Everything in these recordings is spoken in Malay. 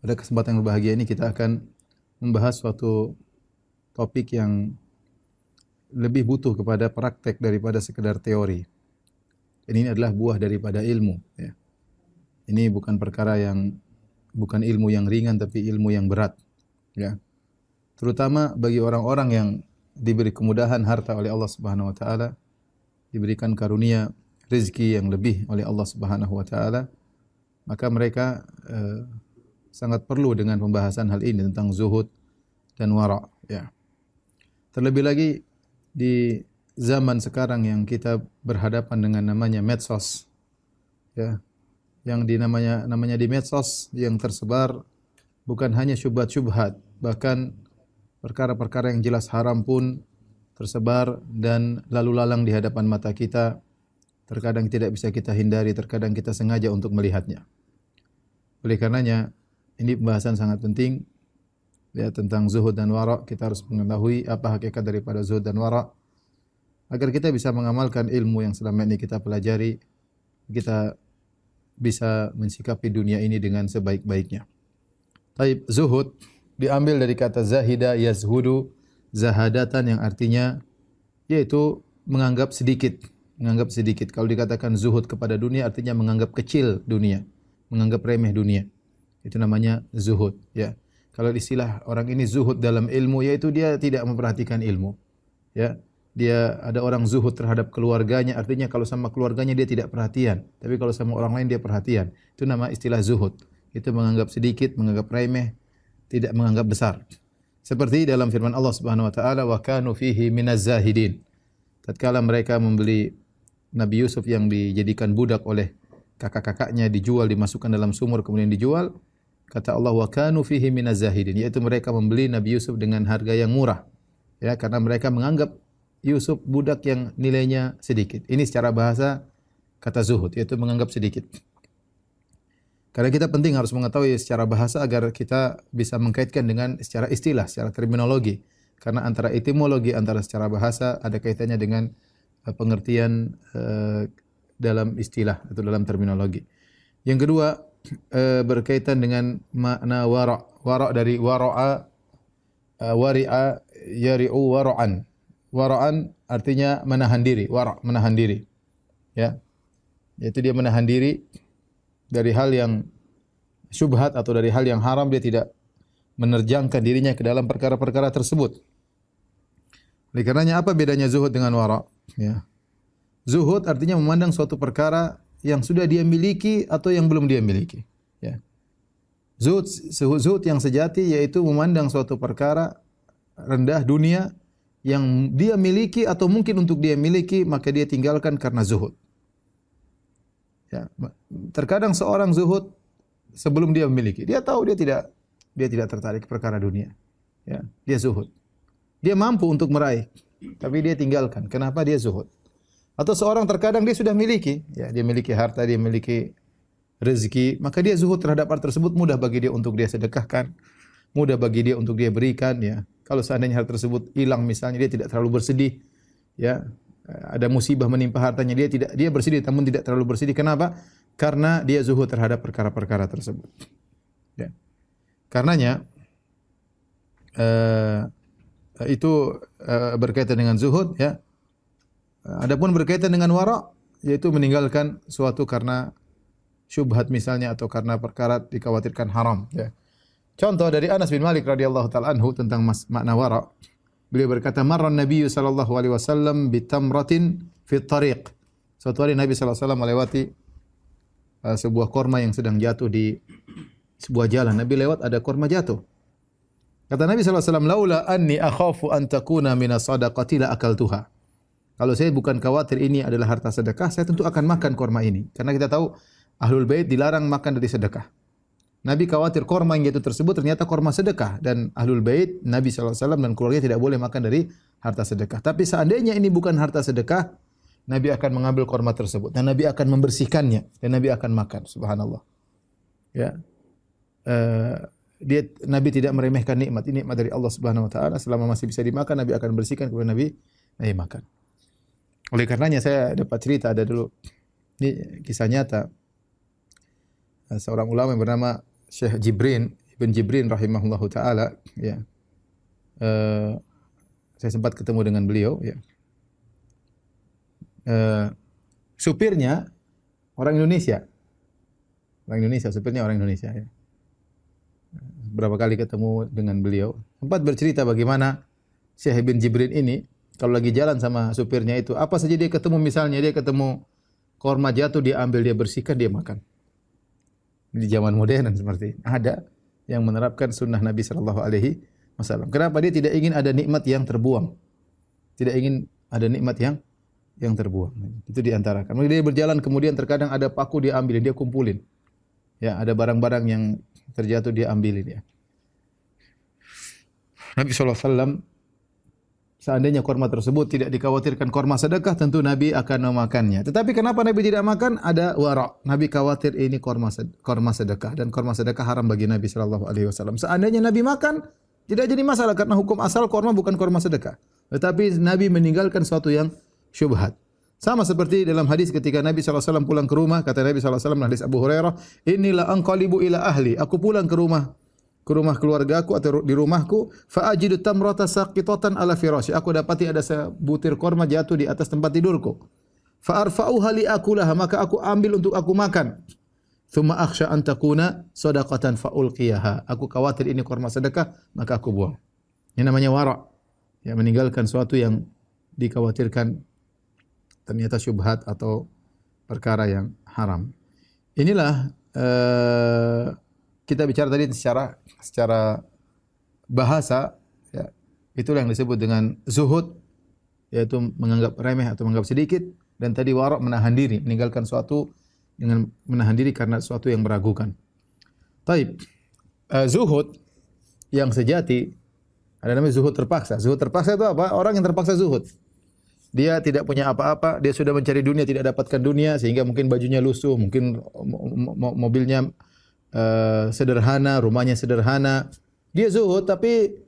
Pada kesempatan yang berbahagia ini kita akan membahas suatu topik yang lebih butuh kepada praktek daripada sekedar teori. Dan ini adalah buah daripada ilmu. Ya. Ini bukan bukan ilmu yang ringan, tapi ilmu yang berat. Ya. Terutama bagi orang-orang yang diberi kemudahan harta oleh Allah Subhanahu Wa Taala, diberikan karunia rezeki yang lebih oleh Allah Subhanahu Wa Taala, maka mereka sangat perlu dengan pembahasan hal ini tentang zuhud dan wara'. Ya. Terlebih lagi di zaman sekarang yang kita berhadapan dengan namanya medsos, ya, yang namanya di medsos yang tersebar bukan hanya syubhat-syubhat, bahkan perkara-perkara yang jelas haram pun tersebar dan lalu lalang di hadapan mata kita. Terkadang tidak bisa kita hindari, terkadang kita sengaja untuk melihatnya. Oleh karenanya, ini pembahasan sangat penting ya, tentang zuhud dan wara'. Kita harus mengetahui apa hakikat daripada zuhud dan wara' agar kita bisa mengamalkan ilmu yang selama ini kita pelajari, kita bisa mensikapi dunia ini dengan sebaik-baiknya. Taib, zuhud diambil dari kata zahida yazhudu, zahadatan, yang artinya yaitu menganggap sedikit. Menganggap sedikit. Kalau dikatakan zuhud kepada dunia artinya menganggap kecil dunia, menganggap remeh dunia. Itu namanya zuhud, ya. Kalau istilah orang ini zuhud dalam ilmu, yaitu dia tidak memperhatikan ilmu. Ya. Dia ada orang zuhud terhadap keluarganya, artinya kalau sama keluarganya dia tidak perhatian, tapi kalau sama orang lain dia perhatian. Itu nama istilah zuhud. Itu menganggap sedikit, menganggap remeh, tidak menganggap besar. Seperti dalam firman Allah Subhanahu Wa Taala, wa kanu fihi minaz zahidin. Tatkala mereka membeli Nabi Yusuf yang dijadikan budak oleh kakak-kakaknya, dijual, dimasukkan dalam sumur kemudian dijual, kata Allah, wa kanu fihi minaz zahidin, yaitu mereka membeli Nabi Yusuf dengan harga yang murah. Ya, karena mereka menganggap Yusuf budak yang nilainya sedikit. Ini secara bahasa kata zuhud, yaitu menganggap sedikit. Karena kita penting harus mengetahui secara bahasa agar kita bisa mengkaitkan dengan secara istilah, secara terminologi. Karena antara etimologi, antara secara bahasa ada kaitannya dengan pengertian dalam istilah atau dalam terminologi. Yang kedua berkaitan dengan makna wara'. Wara' dari wara'a, wari'a, yari'u wara'an. Wara'an artinya menahan diri, wara' menahan diri. Ya. Yaitu dia menahan diri dari hal yang syubhat atau dari hal yang haram, dia tidak menerjangkan dirinya ke dalam perkara-perkara tersebut. Oleh karenanya apa bedanya zuhud dengan wara'? Ya. Zuhud artinya memandang suatu perkara yang sudah dia miliki atau yang belum dia miliki. Ya. Zuhud yang sejati yaitu memandang suatu perkara rendah dunia yang dia miliki atau mungkin untuk dia miliki, maka dia tinggalkan karena zuhud. Ya. Terkadang seorang zuhud sebelum dia memiliki, dia tahu dia tidak tertarik perkara dunia. Ya. Dia zuhud. Dia mampu untuk meraih, tapi dia tinggalkan. Kenapa? Dia zuhud. Atau seorang terkadang dia sudah miliki, ya, dia miliki harta, dia miliki rezeki, maka dia zuhud terhadap hal tersebut, mudah bagi dia untuk dia sedekahkan, mudah bagi dia untuk dia berikan, ya. Kalau seandainya hal tersebut hilang misalnya, dia tidak terlalu bersedih, ya. Ada musibah menimpa hartanya, dia bersedih namun tidak terlalu bersedih. Kenapa? Karena dia zuhud terhadap perkara-perkara tersebut. Ya. Karenanya itu berkaitan dengan zuhud, ya. Adapun berkaitan dengan wara', yaitu meninggalkan suatu karena syubhat misalnya atau karena perkara dikhawatirkan haram, ya. Contoh dari Anas bin Malik radhiyallahu taala anhu tentang makna wara'. Beliau berkata, "Marra Nabi sallallahu alaihi wasallam bi tamratin fi tariq." Suatu hari Nabi sallallahu alaihi wasallam melewati sebuah korma yang sedang jatuh di sebuah jalan. Nabi lewat, ada korma jatuh. Kata Nabi sallallahu alaihi wasallam, "Laula anni akhafu an takuna min as-sadaqati la akaltuha." Kalau saya bukan khawatir ini adalah harta sedekah, saya tentu akan makan korma ini. Karena kita tahu Ahlul Bait dilarang makan dari sedekah. Nabi khawatir korma yang jatuh tersebut ternyata korma sedekah, dan Ahlul Bait Nabi sallallahu alaihi wasallam dan keluarganya tidak boleh makan dari harta sedekah. Tapi seandainya ini bukan harta sedekah, Nabi akan mengambil korma tersebut dan Nabi akan membersihkannya dan Nabi akan makan. Subhanallah. Ya. Nabi tidak meremehkan nikmat. Ini nikmat dari Allah Subhanahu wa taala. Selama masih bisa dimakan, Nabi akan bersihkan, kemudian Nabi makan. Oleh karenanya saya dapat cerita, ada dulu, ini kisah nyata, seorang ulama yang bernama Syekh Jibrin bin Jibrin rahimahullahu taala, ya. Saya sempat ketemu dengan beliau, ya. Supirnya orang Indonesia. Orang Indonesia, supirnya orang Indonesia, ya. Berapa kali ketemu dengan beliau, sempat bercerita bagaimana Syekh bin Jibrin ini kalau lagi jalan sama supirnya itu, apa saja dia ketemu, misalnya dia ketemu korma jatuh, dia ambil, dia bersihkan, dia makan. Di zaman modern seperti ini. Ada yang menerapkan sunnah Nabi sallallahu alaihi wasallam. Kenapa? Dia tidak ingin ada nikmat yang terbuang. Tidak ingin ada nikmat yang terbuang. Itu di antara. Kalau dia berjalan kemudian terkadang ada paku, dia ambilin, dia kumpulin. Ya, ada barang-barang yang terjatuh, dia ambilin, ya. Nabi sallallahu alaihi wasallam, seandainya korma tersebut tidak dikhawatirkan korma sedekah, tentu Nabi akan memakannya. Tetapi kenapa Nabi tidak makan? Ada wara'. Nabi khawatir ini korma sedekah, dan korma sedekah haram bagi Nabi sallallahu alaihi wasallam. Seandainya Nabi makan, tidak jadi masalah karena hukum asal korma bukan korma sedekah. Tetapi Nabi meninggalkan sesuatu yang syubhat. Sama seperti dalam hadis ketika Nabi sallallahu alaihi wasallam pulang ke rumah, kata Nabi sallallahu alaihi wasallam, hadis Abu Hurairah, "Inilah anqalibu ila ahli." Aku pulang ke rumah keluargaku atau di rumahku, fa ajidu tamrata saqitatan ala firasy. Aku dapati ada sebutir korma jatuh di atas tempat tidurku. Fa arfa'uha li akulaha, maka aku ambil untuk aku makan. Tsumma akhsha an takuna shadaqatan fa ulqiyaha. Aku khawatir ini korma sedekah, maka aku buang. Ini namanya wara'. Ya, meninggalkan sesuatu yang dikhawatirkan ternyata syubhat atau perkara yang haram. Inilah kita bicara tadi secara bahasa, ya, itulah yang disebut dengan zuhud, yaitu menganggap remeh atau menganggap sedikit, dan tadi wara' menahan diri, meninggalkan sesuatu dengan menahan diri karena sesuatu yang meragukan. Taib, zuhud yang sejati ada namanya zuhud terpaksa. Zuhud terpaksa itu apa? Orang yang terpaksa zuhud. Dia tidak punya apa-apa, dia sudah mencari dunia, tidak dapatkan dunia, sehingga mungkin bajunya lusuh, mungkin mobilnya sederhana, rumahnya sederhana. Dia zuhud, tapi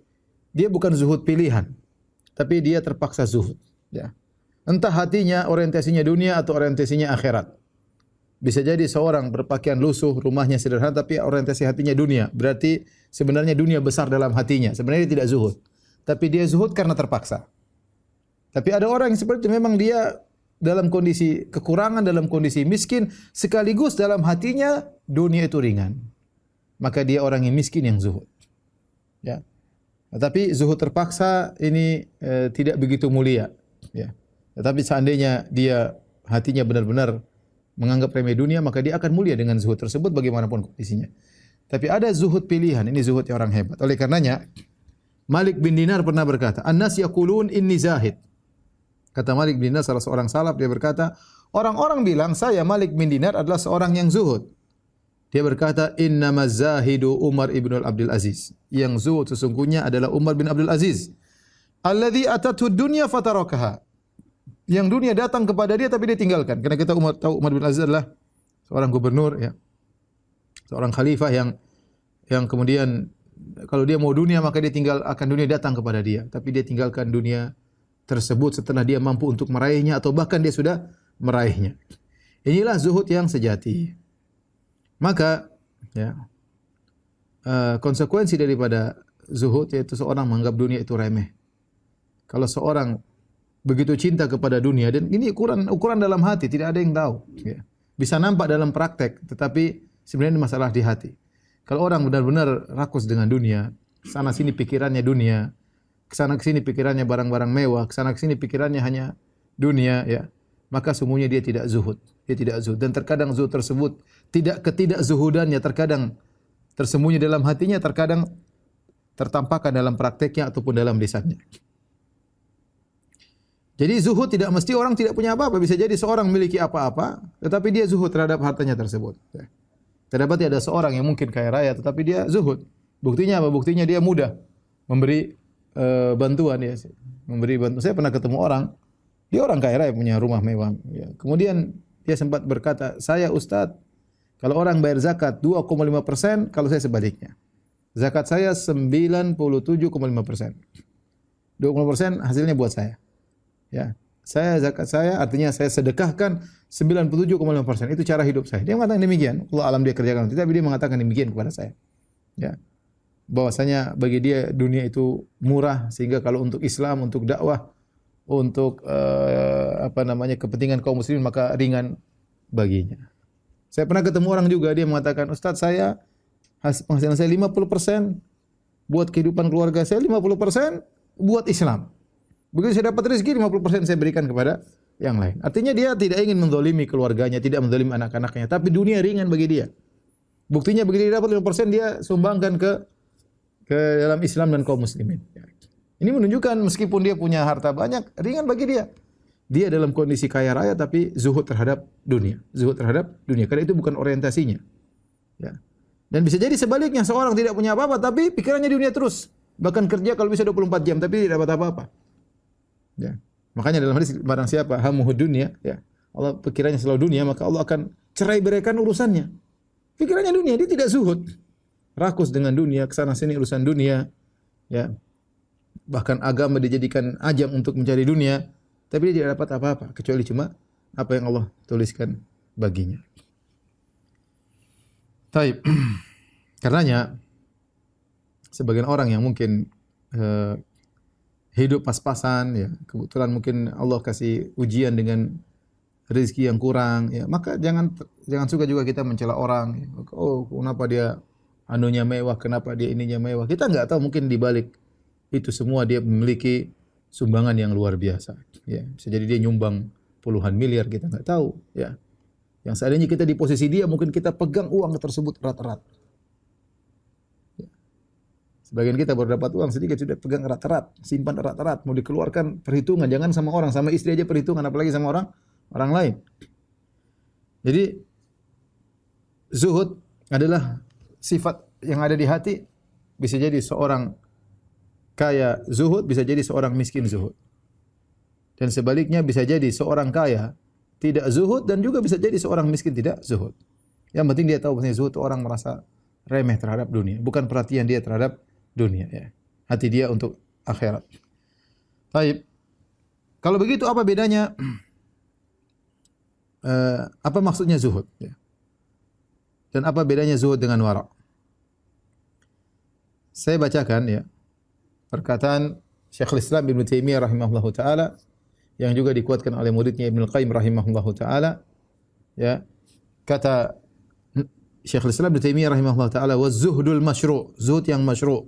dia bukan zuhud pilihan, tapi dia terpaksa zuhud. Ya. Entah hatinya orientasinya dunia atau orientasinya akhirat. Bisa jadi seorang berpakaian lusuh, rumahnya sederhana, tapi orientasi hatinya dunia. Berarti sebenarnya dunia besar dalam hatinya. Sebenarnya dia tidak zuhud, tapi dia zuhud karena terpaksa. Tapi ada orang yang seperti itu, memang dia dalam kondisi kekurangan, dalam kondisi miskin, sekaligus dalam hatinya dunia itu ringan. Maka dia orang yang miskin yang zuhud. Ya. Tetapi zuhud terpaksa ini tidak begitu mulia. Ya. Tetapi seandainya dia hatinya benar-benar menganggap remeh dunia, maka dia akan mulia dengan zuhud tersebut bagaimanapun kondisinya. Tapi ada zuhud pilihan, ini zuhud yang orang hebat. Oleh karenanya, Malik bin Dinar pernah berkata, "An-nas yaqulun inni zahid." Kata Malik bin Dinar, salah seorang salaf, dia berkata, orang-orang bilang saya Malik bin Dinar adalah seorang yang zuhud. Dia berkata, "Innamaz zahidu Umar ibn Abdul Aziz." Yang zuhud sesungguhnya adalah Umar bin Abdul Aziz. Alladhi atathu dunya fatarakaha. Yang dunia datang kepada dia tapi dia tinggalkan. Karena kita tahu Umar bin Aziz adalah seorang gubernur, ya. Seorang khalifah yang kemudian kalau dia mau dunia maka dia akan dunia datang kepada dia, tapi dia tinggalkan dunia tersebut setelah dia mampu untuk meraihnya atau bahkan dia sudah meraihnya. Inilah zuhud yang sejati. Maka, ya, konsekuensi daripada zuhud yaitu seorang menganggap dunia itu remeh. Kalau seorang begitu cinta kepada dunia, dan ini ukuran dalam hati, tidak ada yang tahu. Ya. Bisa nampak dalam praktek, tetapi sebenarnya masalah di hati. Kalau orang benar-benar rakus dengan dunia, sana sini pikirannya dunia, kesana kesini pikirannya barang-barang mewah, kesana kesini pikirannya hanya dunia, ya, maka semuanya dia tidak zuhud. Dia tidak zuhud. Dan terkadang zuhud tersebut ketidakzuhudannya terkadang tersembunyi dalam hatinya, terkadang tertampakkan dalam prakteknya ataupun dalam lisannya. Jadi zuhud tidak mesti orang tidak punya apa-apa. Bisa jadi seorang memiliki apa-apa, tetapi dia zuhud terhadap hartanya tersebut. Terdapat ada seorang yang mungkin kaya raya, tetapi dia zuhud. Buktinya apa? Buktinya dia mudah memberi bantuan, ya. Memberi bantuan. Saya pernah ketemu orang, dia orang kaya raya, punya rumah mewah. Ya. Kemudian dia sempat berkata, "Saya Ustadz, kalau orang bayar zakat 2,5%, kalau saya sebaliknya. Zakat saya 97,5%. 20% hasilnya buat saya. Ya. Zakat saya artinya saya sedekahkan 97,5%. Itu cara hidup saya." Dia mengatakan demikian. Allah alam dia kerjakan, tapi dia mengatakan demikian kepada saya. Ya. bahwasanya bagi dia dunia itu murah sehingga kalau untuk Islam, untuk dakwah, untuk kepentingan kaum muslimin maka ringan baginya. Saya pernah ketemu orang juga dia mengatakan, "Ustaz, saya penghasilan saya 50% buat kehidupan keluarga saya, 50% buat Islam. Begitu saya dapat rezeki 50% saya berikan kepada yang lain." Artinya dia tidak ingin menzalimi keluarganya, tidak menzalimi anak-anaknya, tapi dunia ringan bagi dia. Buktinya begitu dia dapat 5% dia sumbangkan ke dalam Islam dan kaum muslimin. Ini menunjukkan meskipun dia punya harta banyak, ringan bagi dia. Dia dalam kondisi kaya raya tapi zuhud terhadap dunia. Zuhud terhadap dunia. Karena itu bukan orientasinya. Ya. Dan bisa jadi sebaliknya, seorang tidak punya apa-apa tapi pikirannya dunia terus. Bahkan kerja kalau bisa 24 jam tapi tidak dapat apa-apa. Ya. Makanya dalam hadis barang siapa hamuhud dunia, ya. Allah pikirannya selalu dunia, maka Allah akan cerai beraikan urusannya. Pikirannya dunia, dia tidak zuhud. Rakus dengan dunia, kesana sini urusan dunia, ya. Bahkan agama dijadikan ajang untuk mencari dunia, tapi dia tidak dapat apa-apa kecuali cuma apa yang Allah tuliskan baginya. Taib. Karenanya sebagian orang yang mungkin hidup pas-pasan, ya, kebetulan mungkin Allah kasih ujian dengan rezeki yang kurang, ya, maka jangan suka juga kita mencela orang. Oh, kenapa dia anunya mewah, kenapa dia ininya mewah. Kita enggak tahu mungkin di balik itu semua dia memiliki sumbangan yang luar biasa. Ya, bisa jadi dia nyumbang puluhan miliar, kita enggak tahu. Ya, yang seandainya kita di posisi dia, mungkin kita pegang uang tersebut erat-erat. Ya. Sebagian kita baru dapat uang sedikit sudah pegang erat-erat, simpan erat-erat, mau dikeluarkan perhitungan, jangan sama orang, sama istri aja perhitungan, apalagi sama orang lain. Jadi zuhud adalah sifat yang ada di hati. Bisa jadi seorang kaya zuhud, bisa jadi seorang miskin zuhud. Dan sebaliknya bisa jadi seorang kaya tidak zuhud dan juga bisa jadi seorang miskin tidak zuhud. Yang penting dia tahu bahwa zuhud itu orang merasa remeh terhadap dunia, bukan perhatian dia terhadap dunia, ya. Hati dia untuk akhirat. Baik. Kalau begitu apa bedanya? Apa maksudnya zuhud? Ya. Dan apa bedanya zuhud dengan wara'? Saya bacakan, ya, perkataan Syekhul Islam Ibnu Taimiyah rahimahullahu taala yang juga dikuatkan oleh muridnya Ibnu Qayyim rahimahullahu taala. Ya. Kata Syekhul Islam Ibnu Taimiyah rahimahullahu taala, "Waz-zuhdul masyru'," zuhud yang masyru',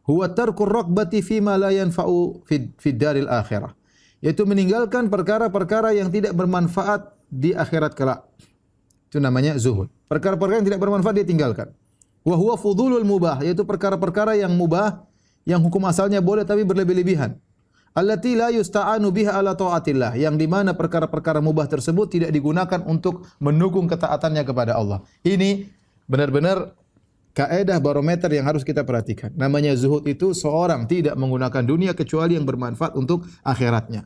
"huwa tarkur raqbati fi ma la yanfa'u fi daril akhirah." Yaitu meninggalkan perkara-perkara yang tidak bermanfaat di akhirat kelak. Itu namanya zuhud. Perkara-perkara yang tidak bermanfaat dia tinggalkan. Wa huwa fudulul mubah, yaitu perkara-perkara yang mubah yang hukum asalnya boleh tapi berlebih-lebihan. Allati la yusta'anu biha ala taatillah, yang di mana perkara-perkara mubah tersebut tidak digunakan untuk mendukung ketaatannya kepada Allah. Ini benar-benar kaedah barometer yang harus kita perhatikan. Namanya zuhud itu seorang tidak menggunakan dunia kecuali yang bermanfaat untuk akhiratnya.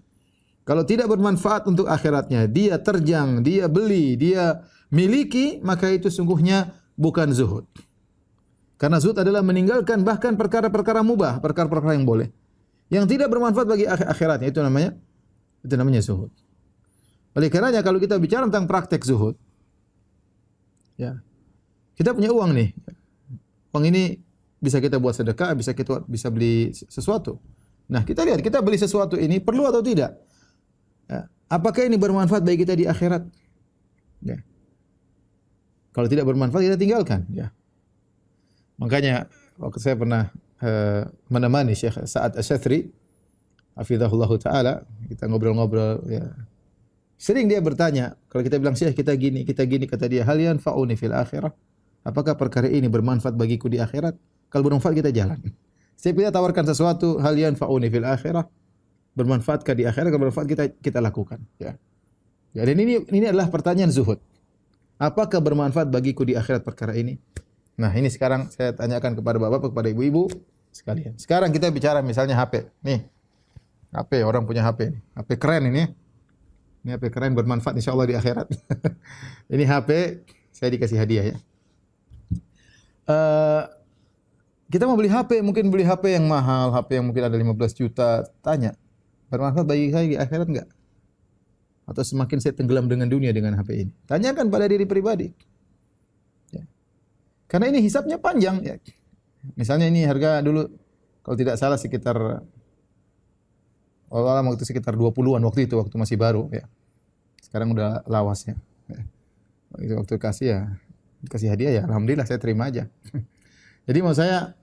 Kalau tidak bermanfaat untuk akhiratnya, dia terjang, dia beli, dia miliki, maka itu sungguhnya bukan zuhud. Karena zuhud adalah meninggalkan bahkan perkara-perkara mubah, perkara-perkara yang boleh, yang tidak bermanfaat bagi akhiratnya, itu namanya zuhud. Oleh karenanya kalau kita bicara tentang praktek zuhud, ya, kita punya uang nih. Uang ini bisa kita buat sedekah, bisa beli sesuatu. Nah, kita lihat kita beli sesuatu ini perlu atau tidak? Ya. Apakah ini bermanfaat bagi kita di akhirat? Ya. Kalau tidak bermanfaat kita tinggalkan, ya. Makanya waktu saya pernah menemani Syekh Sa'ad Asy-Syatri hafizahullah taala, kita ngobrol-ngobrol, ya. Sering dia bertanya, kalau kita bilang Syekh kita gini, kata dia, hal yanfa'uni fil akhirah? Apakah perkara ini bermanfaat bagiku di akhirat? Kalau bermanfaat kita jalan. Setiap kita tawarkan sesuatu, hal yanfa'uni fil akhirah? Bermanfaatkah di akhirat? Kalau bermanfaat kita lakukan, ya. Ya, dan ini adalah pertanyaan zuhud. Apakah bermanfaat bagiku di akhirat perkara ini? Nah, ini sekarang saya tanyakan kepada bapak-bapak, kepada ibu-ibu sekalian. Sekarang kita bicara misalnya HP. Nih, HP, orang punya HP. HP keren ini. Ini HP keren, bermanfaat insyaallah di akhirat. Ini HP, saya dikasih hadiah, ya. Kita mau beli HP, mungkin beli HP yang mahal, HP yang mungkin ada 15 juta. Tanya, bermanfaat bagi saya di akhirat enggak? Atau semakin saya tenggelam dengan dunia dengan HP ini? Tanyakan pada diri pribadi. Ya. Karena ini hisabnya panjang, ya. Misalnya ini harga dulu kalau tidak salah sekitar waktu sekitar 20-an waktu itu waktu masih baru ya. Sekarang udah lawas ya. Itu waktu kasih hadiah ya alhamdulillah saya terima aja. Jadi mau saya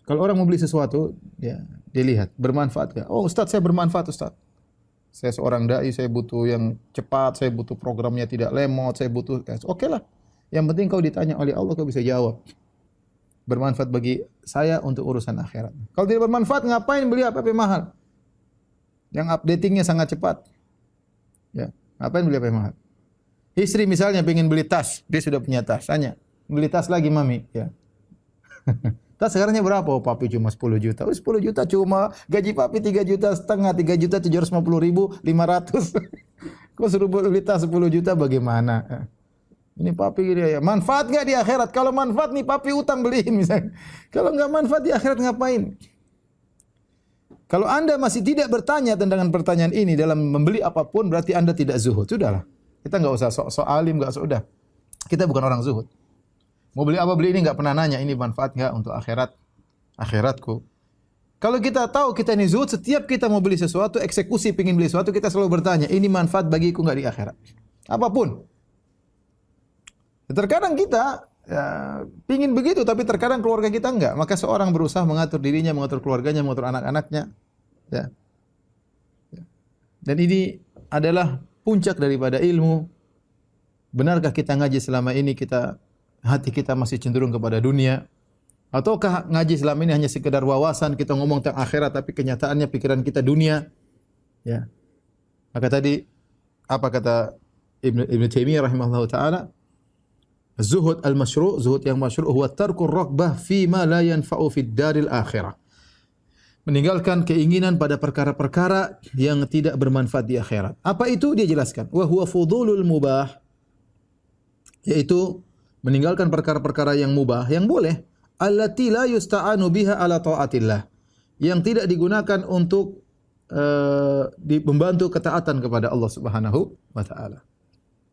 kalau orang mau beli sesuatu ya dilihat bermanfaat enggak? Oh Ustaz saya bermanfaat Ustaz. Saya seorang dai, saya butuh yang cepat, saya butuh programnya tidak lemot, saya butuh oke lah. Yang penting kau ditanya oleh Allah kau bisa jawab. Bermanfaat bagi saya untuk urusan akhirat. Kalau tidak bermanfaat ngapain beli apa mahal? Yang updatingnya sangat cepat. Ya, ngapain beli apa mahal? Istri misalnya pengen beli tas, dia sudah punya tas, tanya, beli tas lagi mami, ya. Tas sekarangnya berapa? Oh, papi cuma 10 juta. Oh, 10 juta cuma gaji papi 3 juta setengah, 3 juta 750.500. Kau suruh beli tas 10 juta bagaimana? Ini papi dia ya. Manfaat enggak di akhirat? Kalau manfaat nih papi utang beliin misalnya. Kalau enggak manfaat di akhirat ngapain? Kalau Anda masih tidak bertanya tentang pertanyaan ini dalam membeli apapun berarti Anda tidak zuhud. Sudahlah. Kita enggak usah sok alim, enggak usah udah. Kita bukan orang zuhud. Mau beli apa beli ini enggak pernah nanya ini manfaat enggak untuk akhiratku. Kalau kita tahu kita ini zuhud, setiap kita mau beli sesuatu, eksekusi pengin beli sesuatu, kita selalu bertanya, ini manfaat bagiku enggak di akhirat? Apapun. Terkadang kita ya, pingin begitu, tapi terkadang keluarga kita enggak. Maka seorang berusaha mengatur dirinya, mengatur keluarganya, mengatur anak-anaknya. Ya. Dan ini adalah puncak daripada ilmu. Benarkah kita ngaji selama ini hati kita masih cenderung kepada dunia? Ataukah ngaji selama ini hanya sekedar wawasan, kita ngomong tentang akhirat, tapi kenyataannya pikiran kita dunia? Ya. Maka tadi apa kata Ibnu Taimiyah rahimahullah taala? Zuhud al-masyru', zuhud yang masyru' huwa tarkur raghbah fi ma la yanfa'u fid daril akhirah. Meninggalkan keinginan pada perkara-perkara yang tidak bermanfaat di akhirat. Apa itu? Dia jelaskan. Wa huwa fudulul mubah. Yaitu meninggalkan perkara-perkara yang mubah, yang boleh. Allati la yusta'anu biha ala ta'atillah. Yang tidak digunakan untuk membantu ketaatan kepada Allah Subhanahu wa taala.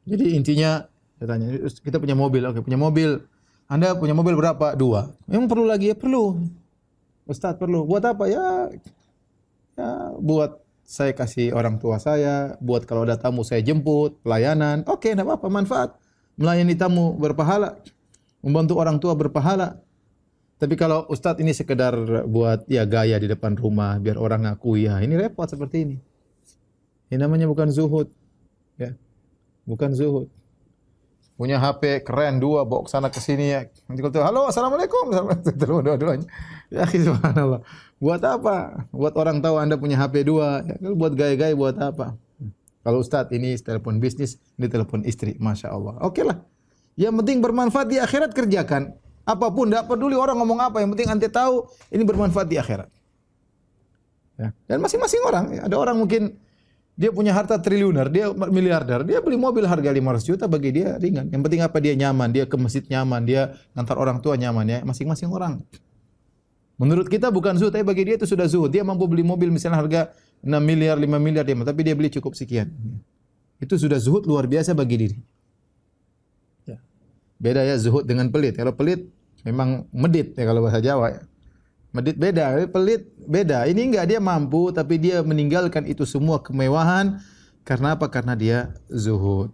Jadi intinya saya tanya, kita punya mobil, oke, punya mobil. Anda punya mobil berapa? 2. Memang perlu lagi? Ya perlu. Ustaz perlu. Buat apa? Ya buat saya kasih orang tua saya, buat kalau ada tamu saya jemput, pelayanan. Oke, enggak apa-apa, manfaat. Melayani tamu berpahala, membantu orang tua berpahala. Tapi kalau Ustaz ini sekedar buat ya gaya di depan rumah biar orang ngakui, ya ini repot seperti ini. Ini namanya bukan zuhud. Ya. Bukan zuhud. Punya HP keren 2 bawa ke sana ke sini ya. Nanti kalau halo assalamualaikum, dua-duanya. Ya subhanallah. Buat apa? Buat orang tahu Anda punya HP 2. Ya, kalau buat gaya-gaya buat apa? Kalau Ustaz ini telepon bisnis, ini telepon istri, masya Allah. Oke lah. Yang penting bermanfaat di akhirat kerjakan. Apapun, tidak peduli orang ngomong apa. Yang penting Anda tahu ini bermanfaat di akhirat. Ya. Dan masing-masing orang, ada orang mungkin dia punya harta triliuner, dia miliarder, dia beli mobil harga 500 juta bagi dia ringan. Yang penting apa? Dia nyaman, dia ke masjid nyaman, dia ngantar orang tua nyaman ya. Masing-masing orang. Menurut kita bukan zuhud, tapi bagi dia itu sudah zuhud. Dia mampu beli mobil misalnya harga 6 miliar, 5 miliar, tapi dia beli cukup sekian. Itu sudah zuhud luar biasa bagi diri. Ya. Beda ya zuhud dengan pelit. Kalau pelit memang medit ya kalau bahasa Jawa ya. Medit beda, pelit beda. Ini enggak, dia mampu tapi dia meninggalkan itu semua kemewahan karena apa? Karena dia zuhud.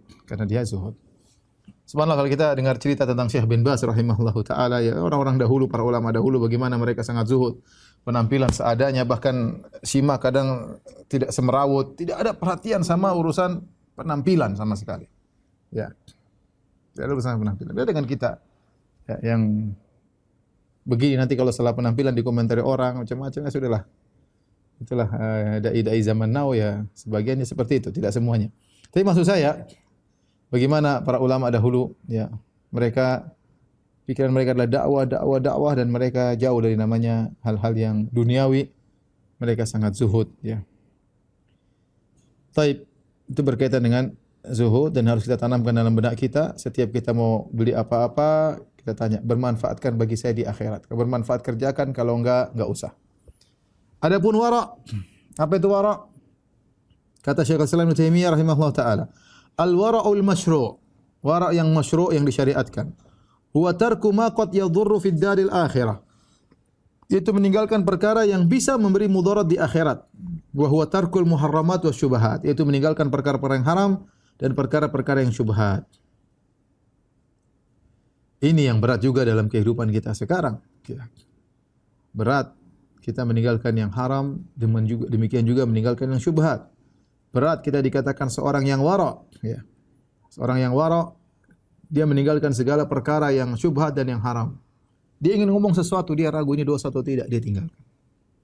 Subhanallah kalau kita dengar cerita tentang Syekh bin Baz rahimahullahu taala ya, orang-orang dahulu, para ulama dahulu bagaimana mereka sangat zuhud. Penampilan seadanya, bahkan simak kadang tidak semerawut, tidak ada perhatian sama urusan penampilan sama sekali. Ya. Tidak ada urusan penampilan. Beda dengan kita ya, yang begini nanti kalau salah penampilan dikomentari orang macam-macam ya sudahlah. Itulah dai-dai zaman now ya, sebagiannya seperti itu, tidak semuanya. Tapi maksud saya bagaimana para ulama dahulu ya, mereka pikiran mereka adalah dakwah dan mereka jauh dari namanya hal-hal yang duniawi. Mereka sangat zuhud ya. Taib, itu berkaitan dengan zuhud dan harus kita tanamkan dalam benak kita. Setiap kita mau beli apa-apa, kita tanya, bermanfaatkan bagi saya di akhirat. Kalau bermanfaat kerjakan, kalau enggak usah. Adapun wara', apa itu wara'? Kata Syekh Al-Islam Ibnu Taimiyah rahimahullah taala, al-wara'ul masyru', wara' yang masyru' yang disyariatkan. Huwa tarku ma qad yadhurru fid daril akhirah. yaitu meninggalkan perkara yang bisa memberi mudarat di akhirat. Wa huwa tarkul muharramat wa syubhat, yaitu meninggalkan perkara-perkara yang haram dan perkara-perkara yang syubhat. Ini yang berat juga dalam kehidupan kita sekarang. Berat kita meninggalkan yang haram, demikian juga meninggalkan yang syubhat. Berat kita dikatakan seorang yang wara', ya. Seorang yang wara', dia meninggalkan segala perkara yang syubhat dan yang haram. Dia ingin ngomong sesuatu, dia ragu ini dosa atau tidak, dia tinggalkan.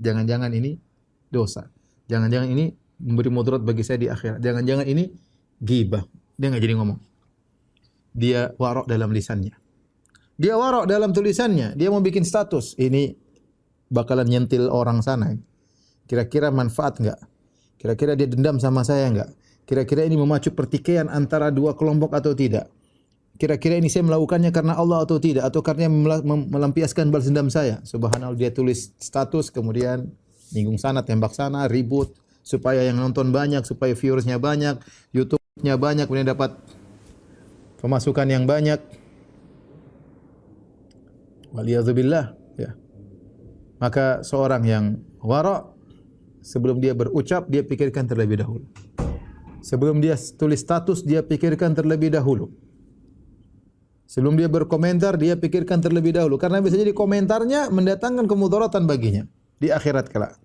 Jangan-jangan ini dosa. Jangan-jangan ini memberi mudarat bagi saya di akhirat. Jangan-jangan ini ghibah. Dia enggak jadi ngomong. Dia wara' dalam lisannya. Dia wara' dalam tulisannya. Dia mau bikin status. Ini bakalan nyentil orang sana. Kira-kira manfaat enggak? Kira-kira dia dendam sama saya enggak? Kira-kira ini memacu pertikaian antara dua kelompok atau tidak? Kira-kira ini saya melakukannya karena Allah atau tidak? Atau karena melampiaskan balas dendam saya? Subhanallah, dia tulis status, kemudian nyinggung sana, tembak sana, ribut. Supaya yang nonton banyak, supaya viewersnya banyak, YouTube-nya banyak, kemudian dapat pemasukan yang banyak. Waliyadzubillah. Ya. Maka seorang yang wara', sebelum dia berucap, dia pikirkan terlebih dahulu. Sebelum dia tulis status, dia pikirkan terlebih dahulu. Sebelum dia berkomentar, dia pikirkan terlebih dahulu. Karena bisa jadi komentarnya mendatangkan kemudaratan baginya di akhirat kelak.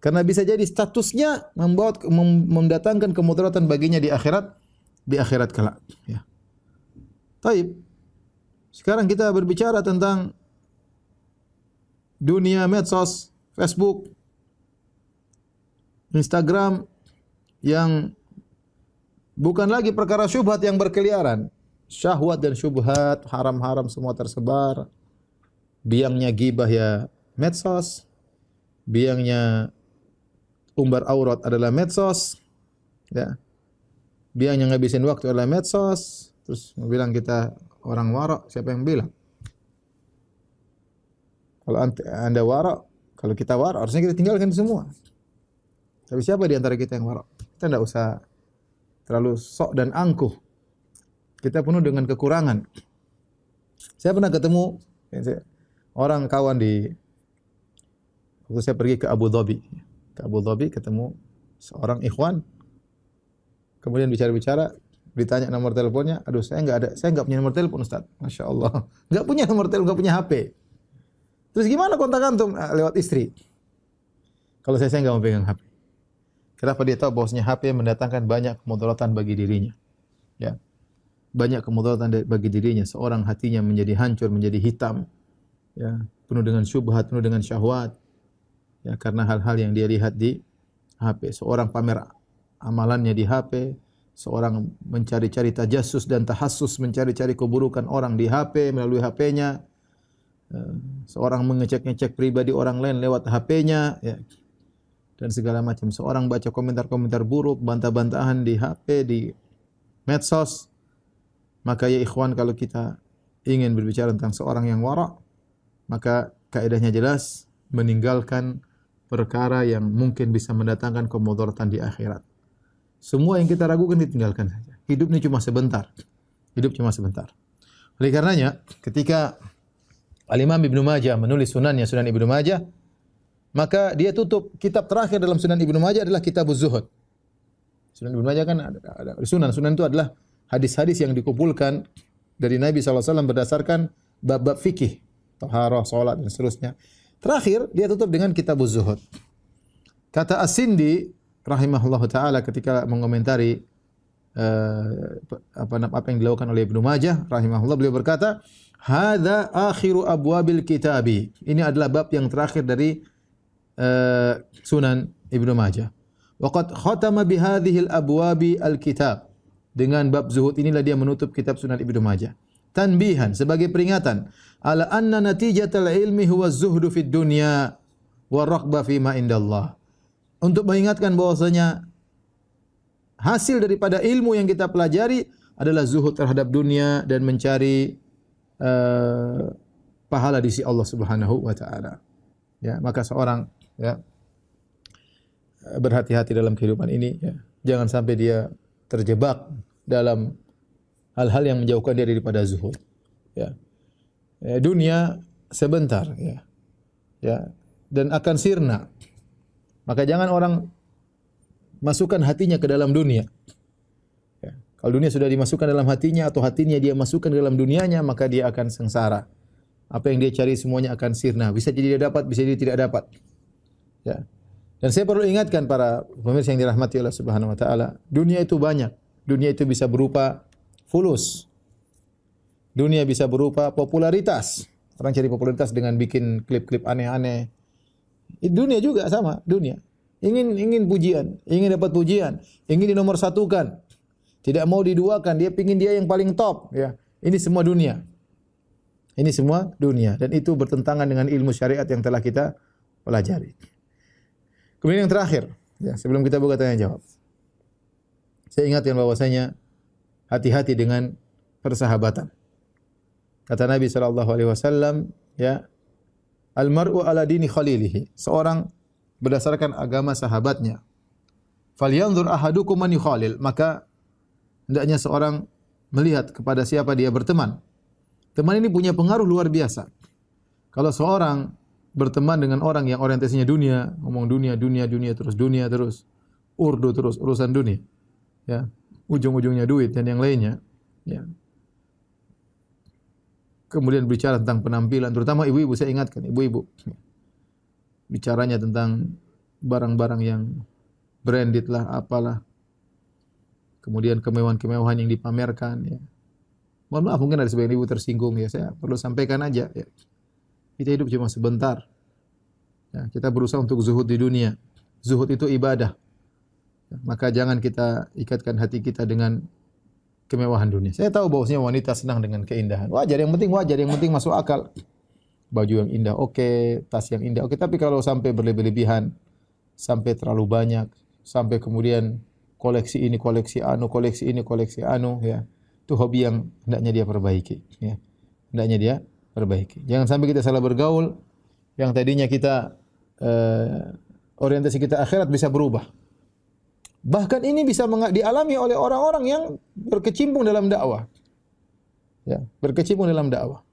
Karena bisa jadi statusnya mendatangkan kemudaratan baginya di akhirat kelak. Ya. Taib. Sekarang kita berbicara tentang dunia medsos, Facebook, Instagram yang bukan lagi perkara syubhat yang berkeliaran. Syahwat dan syubhat, haram-haram semua tersebar. Biangnya ghibah ya medsos. Biangnya umbar aurat adalah medsos. Ya. Biangnya ngabisin waktu adalah medsos. Terus bilang kita orang wara', siapa yang bilang? Kalau Anda wara', kalau kita wara', harusnya kita tinggalkan semua. Tapi siapa di antara kita yang wara'? Kita tidak usah terlalu sok dan angkuh. Kita penuh dengan kekurangan. Saya pernah ketemu orang kawan waktu saya pergi ke Abu Dhabi. Ke Abu Dhabi ketemu seorang ikhwan. Kemudian bicara-bicara, ditanya nomor teleponnya. Aduh, saya enggak punya nomor telepon, Ustaz. Masya Allah. Enggak punya nomor telepon, enggak punya HP. Terus gimana kontak antum? Lewat istri. Kalau saya enggak mau pegang HP. Kenapa? Dia tahu bahwasanya HP mendatangkan banyak kemudaratan bagi dirinya. Ya. Banyak kemudaratan bagi dirinya. Seorang hatinya menjadi hancur, menjadi hitam. Ya, penuh dengan syubhat, penuh dengan syahwat. Ya, karena hal-hal yang dia lihat di HP. Seorang pamer amalannya di HP, seorang mencari-cari tajassus dan tahassus, mencari-cari keburukan orang di HP melalui HP-nya. Seorang mengecek-ngecek pribadi orang lain lewat HP-nya, ya. Dan segala macam. Seorang baca komentar-komentar buruk, bantah-bantahan di HP, di medsos. Maka ya ikhwan, kalau kita ingin berbicara tentang seorang yang wara', maka kaidahnya jelas, meninggalkan perkara yang mungkin bisa mendatangkan kemudaratan di akhirat. Semua yang kita ragukan ditinggalkan saja. Hidup ini cuma sebentar. Hidup cuma sebentar. Oleh karenanya, ketika Al-Imam Ibnu Majah menulis sunannya, Sunan Ibnu Majah, maka dia tutup kitab terakhir dalam Sunan Ibnu Majah adalah Kitabuz Zuhud. Sunan Ibnu Majah kan ada sunan. Sunan itu adalah hadis-hadis yang dikumpulkan dari Nabi SAW berdasarkan bab-bab fikih, taharah, salat dan seterusnya. Terakhir dia tutup dengan Kitabuz Zuhud. Kata As-Sindi rahimahullahu taala ketika mengomentari apa yang dilakukan oleh Ibnu Majah rahimahullah, beliau berkata, "Hadza akhiru abwabil kitabi." Ini adalah bab yang terakhir dari Sunan Ibnu Majah. Wa qad khatama bi hadhihi al-abwabi al-kitab. Dengan bab zuhud inilah dia menutup kitab Sunan Ibnu Majah. Tanbihan, sebagai peringatan, ala anna natijatal ilmi huwa zuhdu fid dunya wa raghba fi ma indallah. Untuk mengingatkan bahwasanya hasil daripada ilmu yang kita pelajari adalah zuhud terhadap dunia dan mencari pahala di sisi Allah Subhanahu wa taala. Ya, maka seorang ya berhati-hati dalam kehidupan ini, ya. Jangan sampai dia terjebak dalam hal-hal yang menjauhkan dia daripada zuhud. Ya. Dunia sebentar, ya. ya, dan akan sirna. Maka jangan orang masukkan hatinya ke dalam dunia. Ya. Kalau dunia sudah dimasukkan dalam hatinya atau hatinya dia masukkan ke dalam dunianya, maka dia akan sengsara. Apa yang dia cari semuanya akan sirna. Bisa jadi dia dapat, bisa jadi tidak dapat. Ya. Dan saya perlu ingatkan para pemirsa yang dirahmati Allah Subhanahu wa taala, dunia itu banyak. Dunia itu bisa berupa fulus. Dunia bisa berupa popularitas. Orang cari popularitas dengan bikin klip-klip aneh-aneh. Dunia juga sama, dunia. Ingin pujian, ingin dapat pujian, ingin dinomorsatukan. Tidak mau diduakan, dia pingin dia yang paling top, ya. Ini semua dunia. Ini semua dunia dan itu bertentangan dengan ilmu syariat yang telah kita pelajari. Kemudian yang terakhir, ya, sebelum kita buka tanya jawab. Saya ingatkan bahwasanya hati-hati dengan persahabatan. Kata Nabi sallallahu alaihi wasallam, ya, al-mar'u ala dini khalilihi. Seorang berdasarkan agama sahabatnya. Falyanzur ahadukum man yukhalil. Maka hendaknya seorang melihat kepada siapa dia berteman. Teman ini punya pengaruh luar biasa. Kalau seorang berteman dengan orang yang orientasinya dunia, ngomong dunia terus, urdu terus, urusan dunia, ya, ujung-ujungnya duit dan yang lainnya, ya. Kemudian bicara tentang penampilan, terutama ibu-ibu, saya ingatkan ibu-ibu, bicaranya tentang barang-barang yang branded lah, apalah, kemudian kemewahan-kemewahan yang dipamerkan, ya. Mohon maaf mungkin ada sebagian ibu tersinggung, ya, saya perlu sampaikan aja, ya. Kita hidup cuma sebentar. Ya, kita berusaha untuk zuhud di dunia. Zuhud itu ibadah. Ya, maka jangan kita ikatkan hati kita dengan kemewahan dunia. Saya tahu bahwasanya wanita senang dengan keindahan. Wajar, yang penting masuk akal. Baju yang indah oke, tas yang indah oke, tapi kalau sampai berlebih-lebihan, sampai terlalu banyak, sampai kemudian koleksi ini, koleksi anu, ya. Itu hobi yang hendaknya dia perbaiki, ya. Hendaknya dia perbaiki. Jangan sampai kita salah bergaul, yang tadinya kita orientasi kita akhirat bisa berubah. Bahkan ini bisa dialami oleh orang-orang yang berkecimpung dalam dakwah. Ya, berkecimpung dalam dakwah.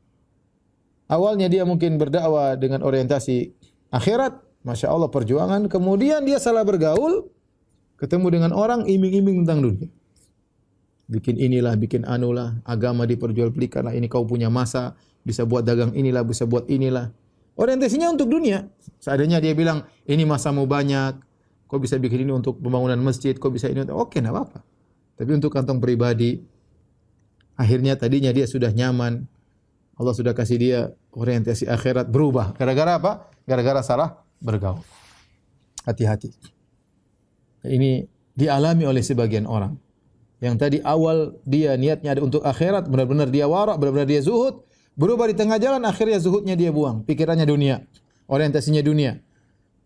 Awalnya dia mungkin berdakwah dengan orientasi akhirat, Masya Allah perjuangan, kemudian dia salah bergaul, ketemu dengan orang iming-iming tentang dunia. Bikin inilah, bikin anulah, agama diperjualbelikan lah, ini kau punya masa, bisa buat dagang inilah, bisa buat inilah. Orientasinya untuk dunia. Seadanya dia bilang, ini masamu banyak, kau bisa bikin ini untuk pembangunan masjid, kau bisa ini, oke, enggak apa-apa. Tapi untuk kantong pribadi, akhirnya tadinya dia sudah nyaman, Allah sudah kasih dia orientasi akhirat, berubah. Gara-gara apa? Gara-gara salah bergaul. Hati-hati. Ini dialami oleh sebagian orang. Yang tadi awal dia niatnya ada untuk akhirat, benar-benar dia wara', benar-benar dia zuhud, berubah di tengah jalan, akhirnya zuhudnya dia buang. Pikirannya dunia, orientasinya dunia.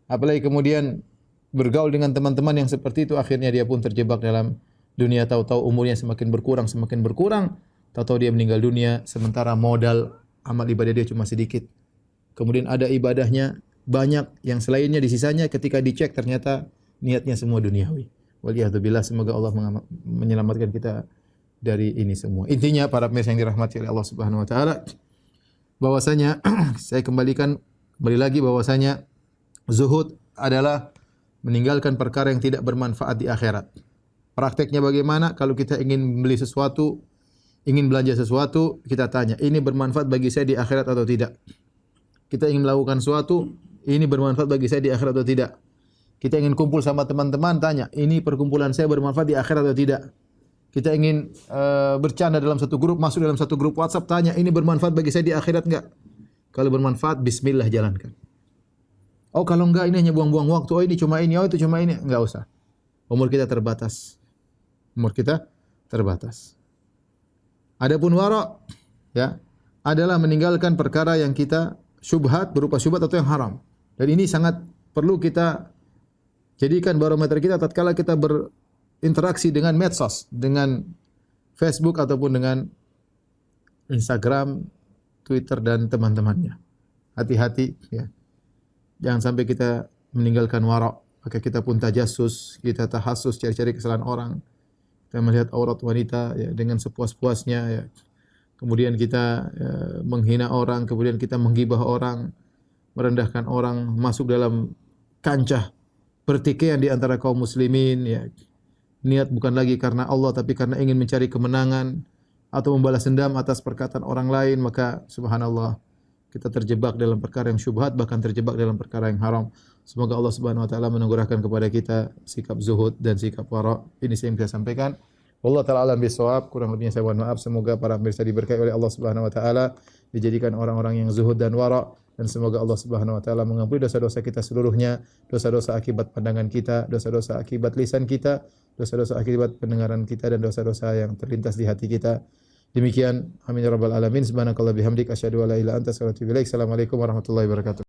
Apalagi kemudian bergaul dengan teman-teman yang seperti itu, akhirnya dia pun terjebak dalam dunia. Tahu-tahu umurnya semakin berkurang, tahu-tahu dia meninggal dunia, sementara modal amal ibadah dia cuma sedikit. Kemudian ada ibadahnya banyak, yang selainnya di sisanya ketika dicek ternyata niatnya semua duniawi. Waliyahzubillah, semoga Allah menyelamatkan kita dari ini semua. Intinya para pemirsa yang dirahmati oleh Allah Subhanahu wa taala, bahwasanya saya kembali lagi bahwasanya zuhud adalah meninggalkan perkara yang tidak bermanfaat di akhirat. Prakteknya bagaimana? Kalau kita ingin membeli sesuatu, ingin belanja sesuatu, kita tanya, ini bermanfaat bagi saya di akhirat atau tidak? Kita ingin melakukan sesuatu, ini bermanfaat bagi saya di akhirat atau tidak? Kita ingin kumpul sama teman-teman, tanya, ini perkumpulan saya bermanfaat di akhirat atau tidak? Kita ingin bercanda dalam satu grup, masuk dalam satu grup WhatsApp, tanya, ini bermanfaat bagi saya di akhirat enggak? Kalau bermanfaat, bismillah jalankan. Oh kalau enggak, ini hanya buang-buang waktu, oh ini cuma ini, oh itu cuma ini, enggak usah. Umur kita terbatas. Adapun wara', ya, adalah meninggalkan perkara yang kita syubhat, berupa syubhat atau yang haram. Dan ini sangat perlu kita jadikan barometer kita tatkala kita berinteraksi dengan medsos, dengan Facebook ataupun dengan Instagram, Twitter dan teman-temannya. Hati-hati, ya. Jangan sampai kita meninggalkan wara', maka kita pun tajassus, kita tahassus, cari-cari kesalahan orang. Kita melihat aurat wanita, ya, dengan sepuas-puasnya, ya. Kemudian kita menghina orang, kemudian kita menggibah orang. merendahkan orang, masuk dalam kancah pertikaian di antara kaum muslimin, ya. Niat bukan lagi karena Allah tapi karena ingin mencari kemenangan atau membalas dendam atas perkataan orang lain, maka subhanallah kita terjebak dalam perkara yang syubhat, bahkan terjebak dalam perkara yang haram. Semoga Allah Subhanahu wa taala menganugerahkan kepada kita sikap zuhud dan sikap wara. Ini yang saya sampaikan. Wallahu taala alam bisawab. Kurang lebihnya saya mohon maaf. Semoga para pemirsa diberkahi oleh Allah Subhanahu wa taala, dijadikan orang-orang yang zuhud dan wara, dan semoga Allah Subhanahu wa taala mengampuni dosa-dosa kita seluruhnya, dosa-dosa akibat pandangan kita, dosa-dosa akibat lisan kita, dosa-dosa akibat pendengaran kita, dan dosa-dosa yang terlintas di hati kita. Demikian, amin ya rabbal alamin. Subhanakallah bihamdik asyhadu an la ilaha illa anta astaghfiruka wa atubu ilaik. Assalamualaikum warahmatullahi wabarakatuh.